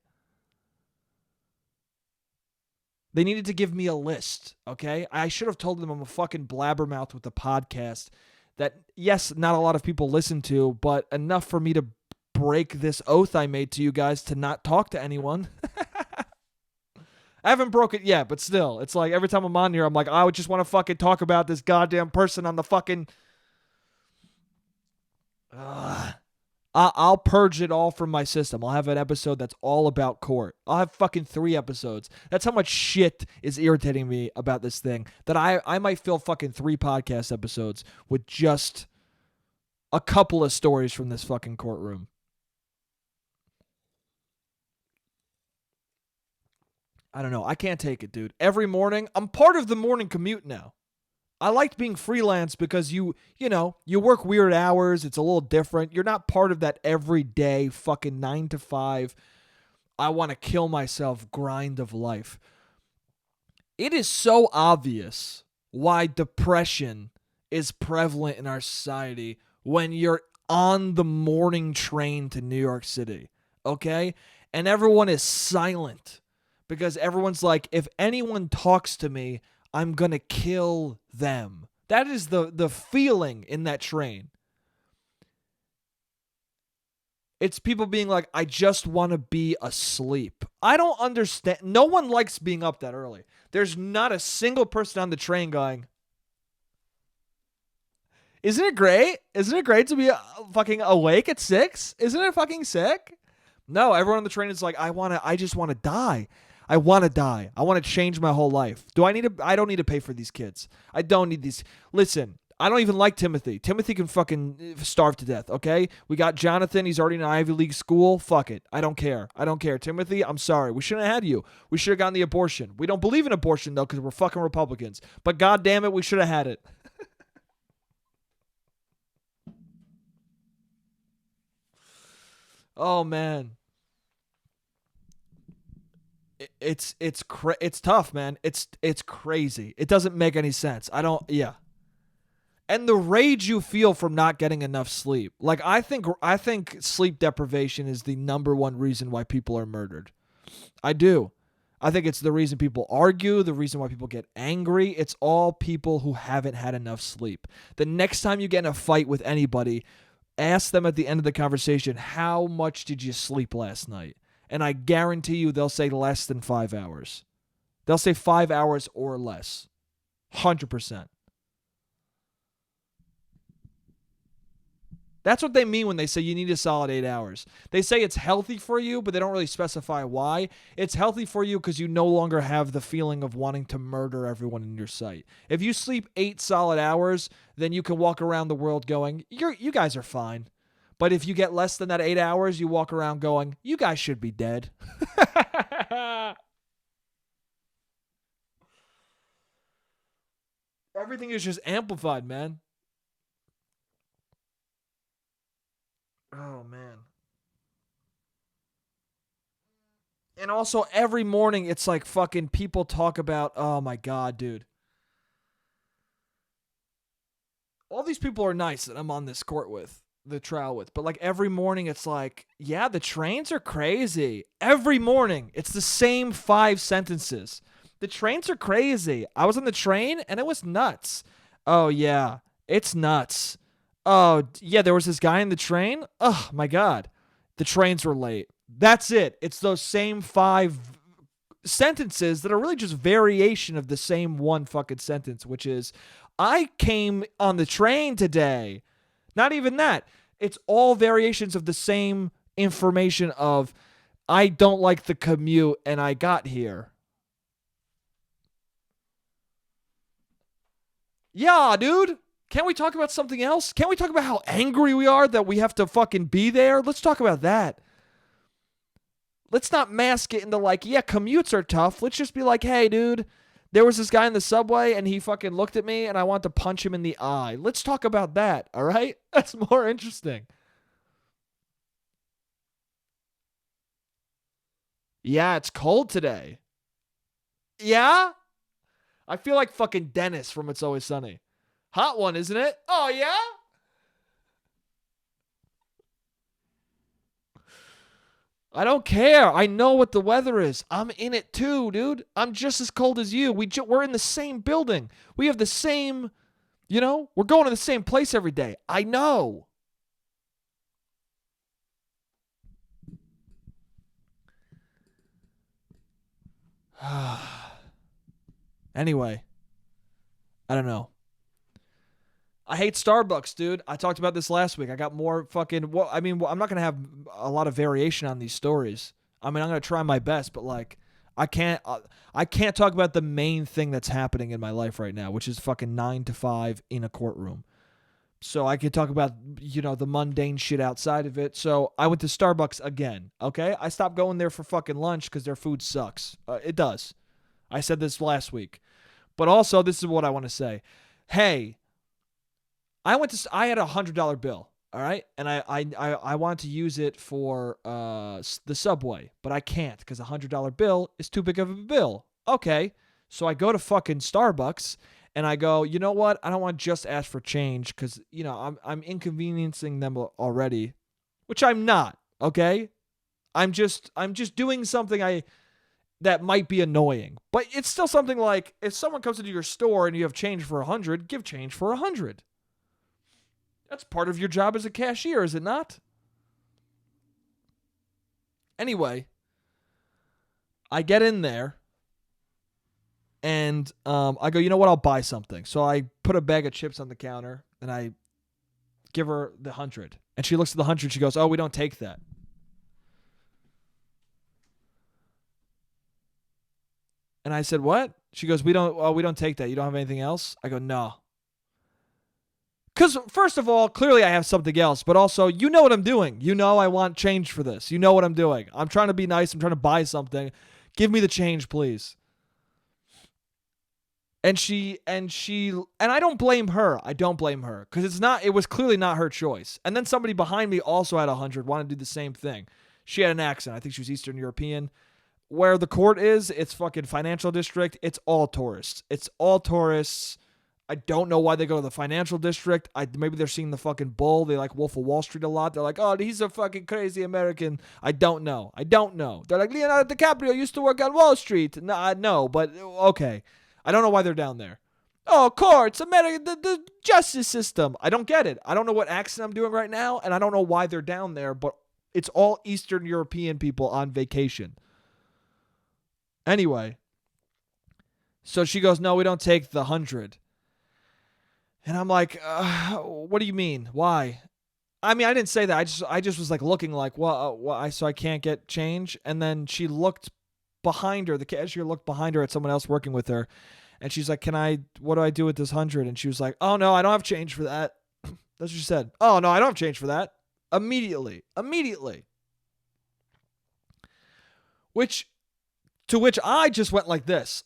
They needed to give me a list, okay? I should have told them I'm a fucking blabbermouth with a podcast that, yes, not a lot of people listen to, but enough for me to break this oath I made to you guys to not talk to anyone. I haven't broke it yet, but still, it's like every time I'm on here, I'm like, I would just want to fucking talk about this goddamn person on the fucking... I'll purge it all from my system. I'll have an episode that's all about court. I'll have fucking 3 episodes. That's how much shit is irritating me about this thing that I might fill fucking 3 podcast episodes with just a couple of stories from this fucking courtroom. I don't know. I can't take it, dude. Every morning, I'm part of the morning commute now. I liked being freelance because you work weird hours. It's a little different. You're not part of that everyday fucking 9 to 5, I want to kill myself grind of life. It is so obvious why depression is prevalent in our society when you're on the morning train to New York City, okay? And everyone is silent because everyone's like, if anyone talks to me, I'm going to kill them. That is the feeling in that train. It's people being like, I just want to be asleep. I don't understand. No one likes being up that early. There's not a single person on the train going, isn't it great? Isn't it great to be fucking awake at 6? Isn't it fucking sick? No, everyone on the train is like, I just want to die. I want to die. I want to change my whole life. I don't need to pay for these kids. I don't need these. Listen, I don't even like Timothy. Timothy can fucking starve to death, okay? We got Jonathan. He's already in an Ivy League school. Fuck it. I don't care. Timothy, I'm sorry. We shouldn't have had you. We should have gotten the abortion. We don't believe in abortion, though, because we're fucking Republicans. But God damn it, we should have had it. Oh, man. It's tough, man. It's crazy. It doesn't make any sense. Yeah. And the rage you feel from not getting enough sleep. Like I think sleep deprivation is the number one reason why people are murdered. I do. I think it's the reason people argue, the reason why people get angry. It's all people who haven't had enough sleep. The next time you get in a fight with anybody, ask them at the end of the conversation, how much did you sleep last night? And I guarantee you they'll say less than 5 hours. They'll say 5 hours or less. 100%. That's what they mean when they say you need a solid 8 hours. They say it's healthy for you, but they don't really specify why. It's healthy for you because you no longer have the feeling of wanting to murder everyone in your sight. If you sleep 8 solid hours, then you can walk around the world going, you guys are fine. But if you get less than that 8 hours, you walk around going, you guys should be dead. Everything is just amplified, man. Oh, man. And also, every morning, it's like fucking people talk about, oh my God, dude. All these people are nice that I'm on this court with, the trial with. But like every morning, it's like, yeah, the trains are crazy. Every morning, it's the same 5 sentences. The trains are crazy. I was on the train and it was nuts. Oh, yeah, it's nuts. Oh, yeah, there was this guy in the train. Oh, my God. The trains were late. That's it. It's those same 5 sentences that are really just variation of the same one fucking sentence, which is, I came on the train today. Not even that. It's all variations of the same information of, I don't like the commute and I got here. Yeah, dude. Can't we talk about something else? Can't we talk about how angry we are that we have to fucking be there? Let's talk about that. let's not mask it into like, yeah, commutes are tough. Let's just be like, hey, dude, there was this guy in the subway and he fucking looked at me and I want to punch him in the eye. Let's talk about that, all right? That's more interesting. Yeah, it's cold today. Yeah? I feel like fucking Dennis from It's Always Sunny. Hot one, isn't it? Oh, yeah? I don't care. I know what the weather is. I'm in it too, dude. I'm just as cold as you. We're in the same building. We have the same, we're going to the same place every day. I know. Anyway, I don't know. I hate Starbucks, dude. I talked about this last week. I got more fucking. Well, I mean, I'm not gonna have a lot of variation on these stories. I mean, I'm gonna try my best, but like, I can't. I can't talk about the main thing that's happening in my life right now, which is fucking 9 to 5 in a courtroom. So I could talk about the mundane shit outside of it. So I went to Starbucks again. Okay, I stopped going there for fucking lunch because their food sucks. It does. I said this last week, but also this is what I want to say. Hey. I had $100 bill, all right, and I wanted to use it for the subway, but I can't because $100 bill is too big of a bill. Okay, so I go to fucking Starbucks and I go, you know what? I don't want to just ask for change because I'm inconveniencing them already, which I'm not. Okay, I'm just doing something that might be annoying, but it's still something like if someone comes into your store and you have change for 100, give change for 100. That's part of your job as a cashier, is it not? Anyway, I get in there and I go, you know what? I'll buy something. So I put a bag of chips on the counter and I give her the 100. And she looks at the 100. She goes, oh, we don't take that. And I said, what? She goes, we don't take that. You don't have anything else? I go, no. Because, first of all, clearly I have something else, but also, you know what I'm doing. You know I want change for this. You know what I'm doing. I'm trying to be nice. I'm trying to buy something. Give me the change, please. And I don't blame her. I don't blame her. Because it was clearly not her choice. And then somebody behind me also had 100, wanted to do the same thing. She had an accent. I think she was Eastern European. Where the court is, it's fucking financial district. It's all tourists. I don't know why they go to the financial district. Maybe they're seeing the fucking bull. They like Wolf of Wall Street a lot. They're like, oh, he's a fucking crazy American. I don't know. They're like, Leonardo DiCaprio used to work on Wall Street. No, but okay. I don't know why they're down there. Oh, courts, America, the justice system. I don't get it. I don't know what accent I'm doing right now, and I don't know why they're down there, but it's all Eastern European people on vacation. Anyway, so she goes, no, we don't take the 100. And I'm like, what do you mean? Why? I mean, I didn't say that. I just was like looking like, well, so I can't get change. And then she looked behind her. The cashier looked behind her at someone else working with her. And she's like, what do I do with this 100? And she was like, oh, no, I don't have change for that. That's what she said. Oh, no, I don't have change for that. Immediately. To which I just went like this.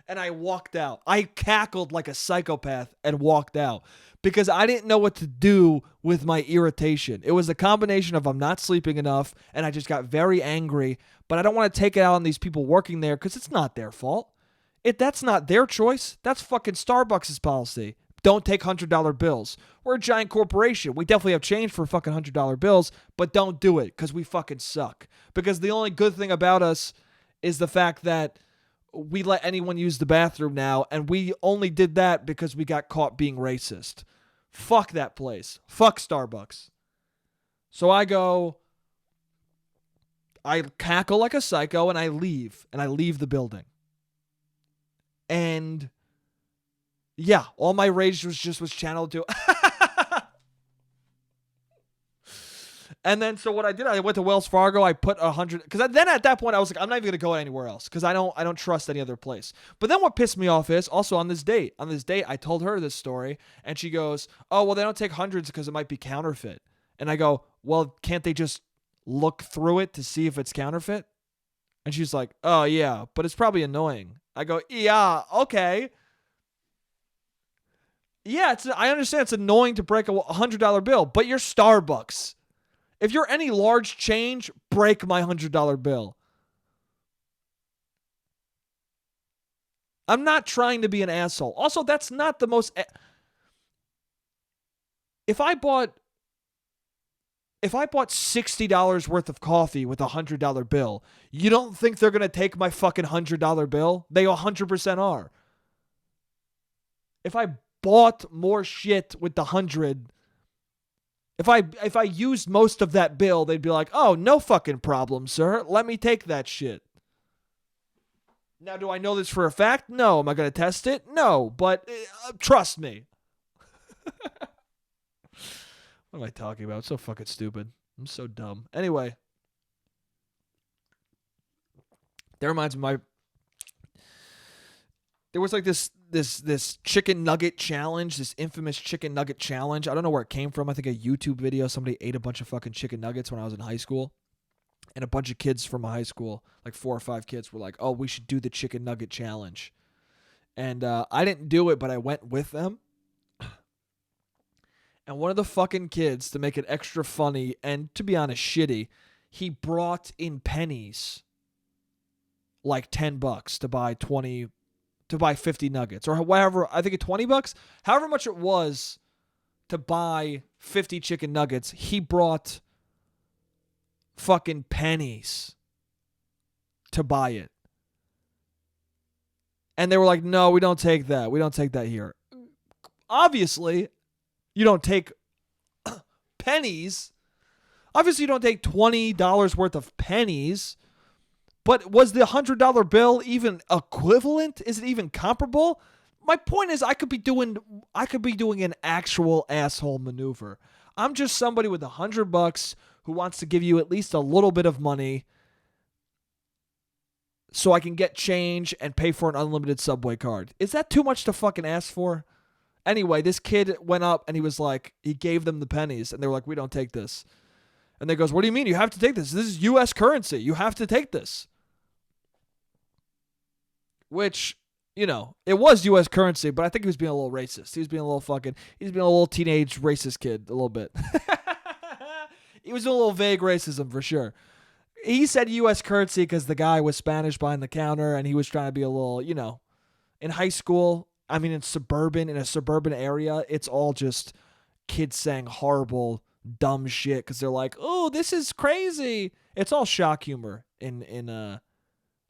And I walked out. I cackled like a psychopath and walked out because I didn't know what to do with my irritation. It was a combination of I'm not sleeping enough and I just got very angry, but I don't want to take it out on these people working there because it's not their fault. That's not their choice. That's fucking Starbucks' policy. Don't take $100 bills. We're a giant corporation. We definitely have change for fucking $100 bills, but don't do it because we fucking suck. Because the only good thing about us is the fact that we let anyone use the bathroom now, and we only did that because we got caught being racist. Fuck that place. Fuck Starbucks. So I cackle like a psycho, and I leave the building. And yeah, all my rage was channeled to And then so what I did, I went to Wells Fargo. I put 100 because then at that point I was like, I'm not even gonna go anywhere else because I don't trust any other place. But then what pissed me off is also on this date I told her this story and she goes, oh well, they don't take hundreds because it might be counterfeit. And I go, well, can't they just look through it to see if it's counterfeit? And she's like, oh, yeah, but it's probably annoying. I go, yeah, okay. Yeah, I understand it's annoying to break a $100 bill, but you're Starbucks. If you're any large change, break my $100 bill. I'm not trying to be an asshole. Also, that's not the most... If I bought $60 worth of coffee with a $100 bill, you don't think they're going to take my fucking $100 bill? They 100% are. If I bought more shit with the 100, if I used most of that bill, they'd be like, "Oh, no fucking problem, sir. Let me take that shit." Now, do I know this for a fact? No. Am I going to test it? No, but trust me. What am I talking about? It's so fucking stupid. I'm so dumb. Anyway, that reminds me, there was like this chicken nugget challenge, this infamous chicken nugget challenge. I don't know where it came from. I think a YouTube video. Somebody ate a bunch of fucking chicken nuggets when I was in high school. And a bunch of kids from my high school, like 4 or 5 kids, were like, oh, we should do the chicken nugget challenge. And I didn't do it, but I went with them. And one of the fucking kids, to make it extra funny and, to be honest, shitty, he brought in pennies, like $10 to buy 50 nuggets or whatever. I think it's $20, however much it was to buy 50 chicken nuggets. He brought fucking pennies to buy it. And they were like, no, we don't take that. We don't take that here. Obviously, you don't take pennies. Obviously, you don't take $20 worth of pennies. But was the $100 bill even equivalent? Is it even comparable? My point is, I could be doing an actual asshole maneuver. I'm just somebody with $100 who wants to give you at least a little bit of money so I can get change and pay for an unlimited Subway card. Is that too much to fucking ask for? Anyway, this kid went up and he gave them the pennies and they were like, we don't take this. And they goes, what do you mean? You have to take this. This is U.S. currency. You have to take this. Which, it was U.S. currency, but I think he was being a little racist. He was being a little teenage racist kid, a little bit. He was a little vague racism for sure. He said U.S. currency because the guy was Spanish behind the counter and he was trying to be a little, in high school, in a suburban area, it's all just kids saying horrible, dumb shit because they're like, oh, this is crazy. It's all shock humor in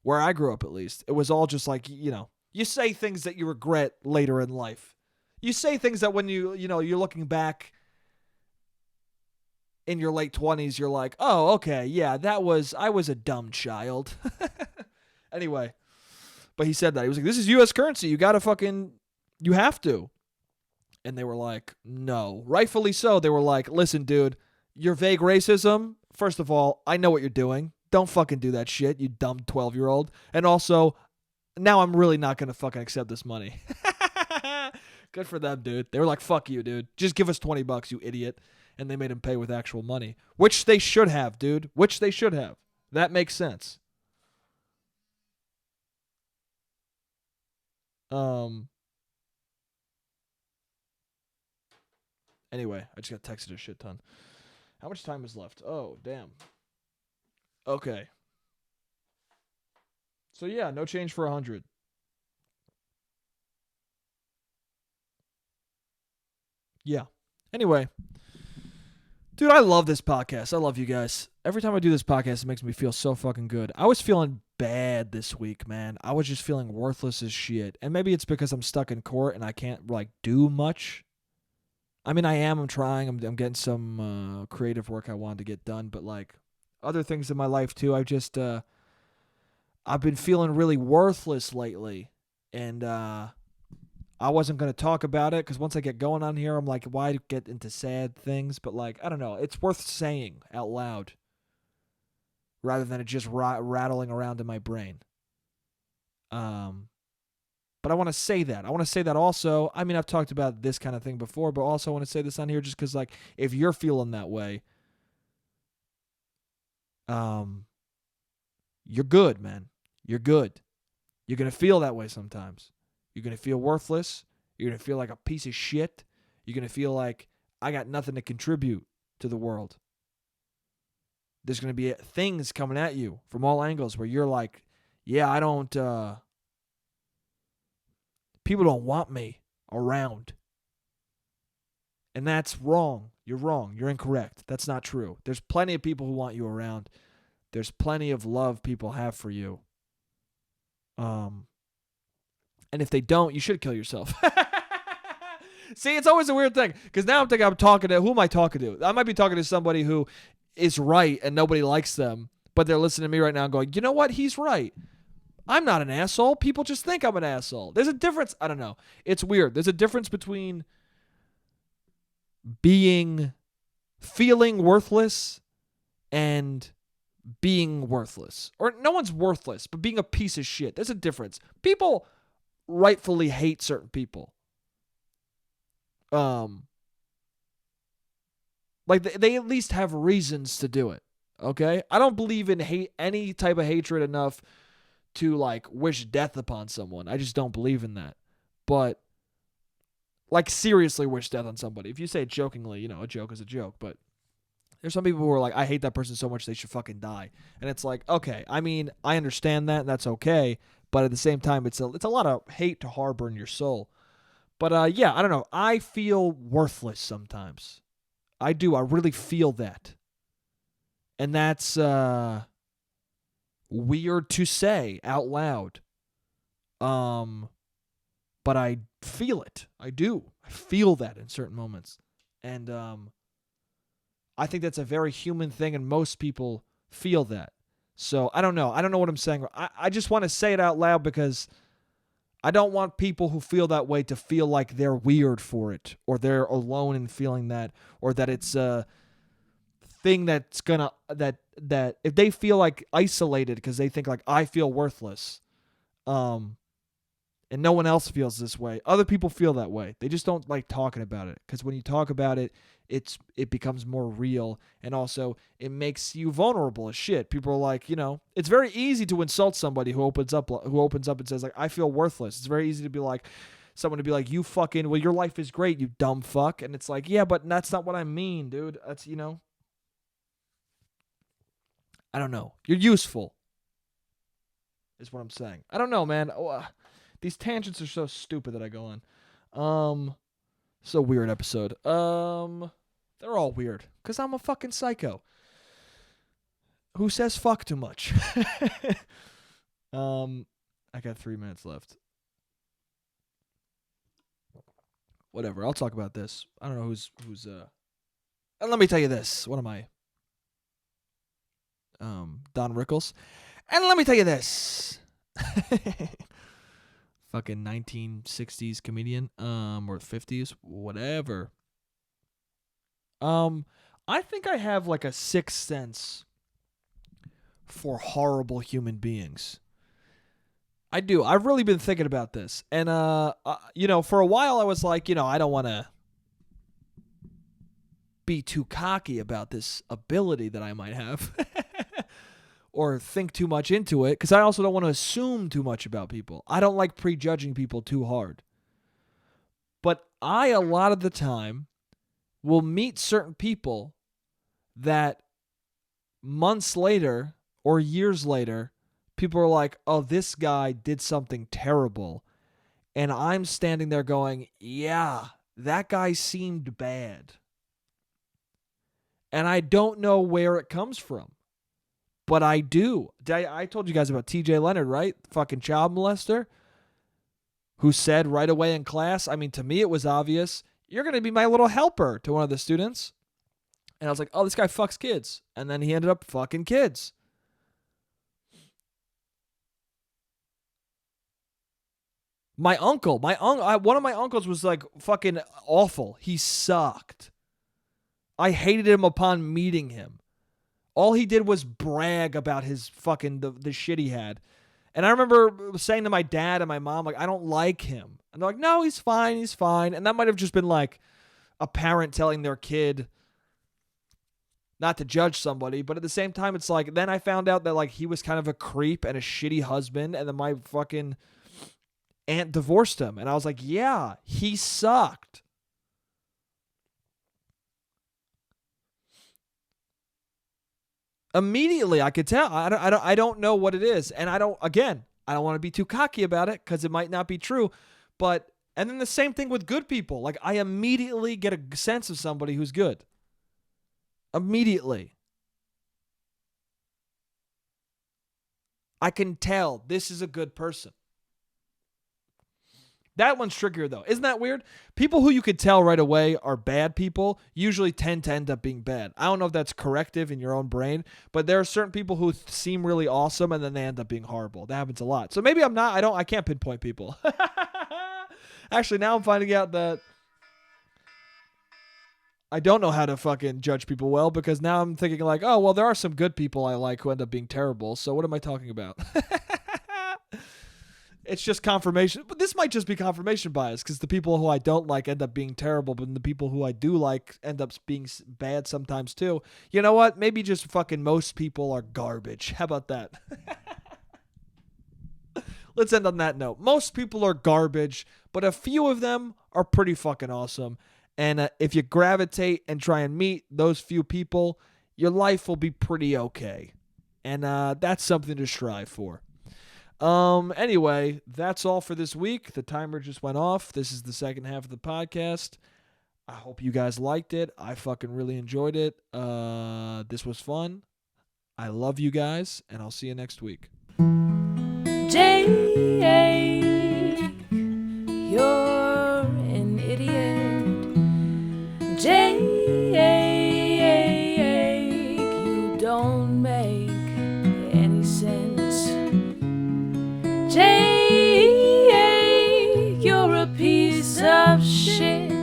where I grew up, at least. It was all just like, you say things that you regret later in life. You say things that when you're looking back in your late 20s, you're like, oh, okay, yeah, I was a dumb child. Anyway, but he said that. He was like, this is U.S. currency. You have to. And they were like, no. Rightfully so. They were like, listen, dude, your vague racism, first of all, I know what you're doing. Don't fucking do that shit, you dumb 12-year-old. And also, now I'm really not going to fucking accept this money. Good for them, dude. They were like, fuck you, dude. Just give us $20, you idiot. And they made him pay with actual money. Which they should have, dude. Which they should have. That makes sense. Anyway, I just got texted a shit ton. How much time is left? Oh, damn. Okay. So yeah, no change for 100. Yeah. Anyway. Dude, I love this podcast. I love you guys. Every time I do this podcast, it makes me feel so fucking good. I was feeling bad this week, man. I was just feeling worthless as shit. And maybe it's because I'm stuck in court and I can't, do much. I am. I'm trying. I'm getting some creative work I wanted to get done. But, other things in my life, too, I've been feeling really worthless lately. And, I wasn't going to talk about it because once I get going on here, I'm like, why get into sad things? But, I don't know. It's worth saying out loud rather than it just rattling around in my brain. But I want to say that. I want to say that also. I've talked about this kind of thing before, but also I want to say this on here just because, if you're feeling that way, you're good, man. You're good. You're going to feel that way sometimes. You're going to feel worthless. You're going to feel like a piece of shit. You're going to feel like I got nothing to contribute to the world. There's going to be things coming at you from all angles where you're like, yeah, I don't, people don't want me around. And that's wrong. You're wrong. You're incorrect. That's not true. There's plenty of people who want you around. There's plenty of love people have for you. And if they don't, you should kill yourself. See, it's always a weird thing. Because now I'm thinking I'm talking to, who am I talking to? I might be talking to somebody who is right and nobody likes them, but they're listening to me right now and going, you know what? He's right. I'm not an asshole. People just think I'm an asshole. There's a difference. I don't know. It's weird. There's a difference between feeling worthless and being worthless. Or no one's worthless, but being a piece of shit. There's a difference. People rightfully hate certain people. Like they at least have reasons to do it. Okay? I don't believe in any type of hatred enough to like wish death upon someone. I just don't believe in that. But like seriously wish death on somebody. If you say it jokingly, a joke is a joke, but there's some people who are like, I hate that person so much they should fucking die. And it's like, okay, I mean, I understand that and that's okay, but at the same time it's a lot of hate to harbor in your soul. But yeah, I don't know. I feel worthless sometimes. I do. I really feel that. And that's weird to say out loud. But I feel it. I do. I feel that in certain moments. And I think that's a very human thing, and most people feel that. So I don't know. I don't know what I'm saying. I just want to say it out loud because I don't want people who feel that way to feel like they're weird for it, or they're alone in feeling that, or that it's a thing that's gonna that if they feel like isolated because they think like I feel worthless, and no one else feels this way. Other people feel that way. They just don't like talking about it because when you talk about it, it becomes more real, and also it makes you vulnerable as shit. People are like, it's very easy to insult somebody who opens up and says like, I feel worthless. It's very easy to be like, someone to be like, you fucking, well, your life is great, you dumb fuck. And it's like, yeah, but that's not what I mean, dude. That's, I don't know. You're useful is what I'm saying. I don't know, man. These tangents are so stupid that I go on. So weird episode. They're all weird because I'm a fucking psycho who says fuck too much. I got 3 minutes left. Whatever. I'll talk about this. I don't know who's. And let me tell you this. What am I? Don Rickles. And let me tell you this. Fucking 1960s comedian, or 50s, whatever. I think I have like a sixth sense for horrible human beings. I do. I've really been thinking about this. And, for a while I was like, I don't want to be too cocky about this ability that I might have or think too much into it, because I also don't want to assume too much about people. I don't like prejudging people too hard. But I, a lot of the time, will meet certain people that months later or years later, people are like, oh, this guy did something terrible. And I'm standing there going, yeah, that guy seemed bad. And I don't know where it comes from. But I do. I told you guys about TJ Leonard, right? Fucking child molester. Who said right away in class, I mean, to me it was obvious, you're going to be my little helper, to one of the students. And I was like, oh, this guy fucks kids. And then he ended up fucking kids. One of my uncles was like fucking awful. He sucked. I hated him upon meeting him. All he did was brag about his fucking, the shit he had. And I remember saying to my dad and my mom, like, I don't like him. And they're like, no, he's fine, he's fine. And that might have just been like a parent telling their kid, not to judge somebody, but at the same time, it's like, then I found out that like he was kind of a creep and a shitty husband, and then my fucking aunt divorced him, and I was like, yeah, he sucked. Immediately, I could tell. I don't know what it is, and I don't want to be too cocky about it because it might not be true, but and then the same thing with good people. Like I immediately get a sense of somebody who's good. Immediately. I can tell this is a good person. That one's trickier, though. Isn't that weird? People who you could tell right away are bad people usually tend to end up being bad. I don't know if that's corrective in your own brain, but there are certain people who seem really awesome and then they end up being horrible. That happens a lot. So maybe I can't pinpoint people. Actually, now I'm finding out that I don't know how to fucking judge people well, because now I'm thinking like, oh, well, there are some good people I like who end up being terrible. So what am I talking about? It's just confirmation. But this might just be confirmation bias, because the people who I don't like end up being terrible, but the people who I do like end up being bad sometimes too. You know what? Maybe just fucking most people are garbage. How about that? Let's end on that note. Most people are garbage, but a few of them are pretty fucking awesome. And if you gravitate and try and meet those few people, your life will be pretty okay. And that's something to strive for. Anyway, that's all for this week. The timer just went off. This is the second half of the podcast. I hope you guys liked it. I fucking really enjoyed it. This was fun. I love you guys, and I'll see you next week. Jake, you're an idiot. Jake, you don't make any sense. Jake, you're a piece of shit.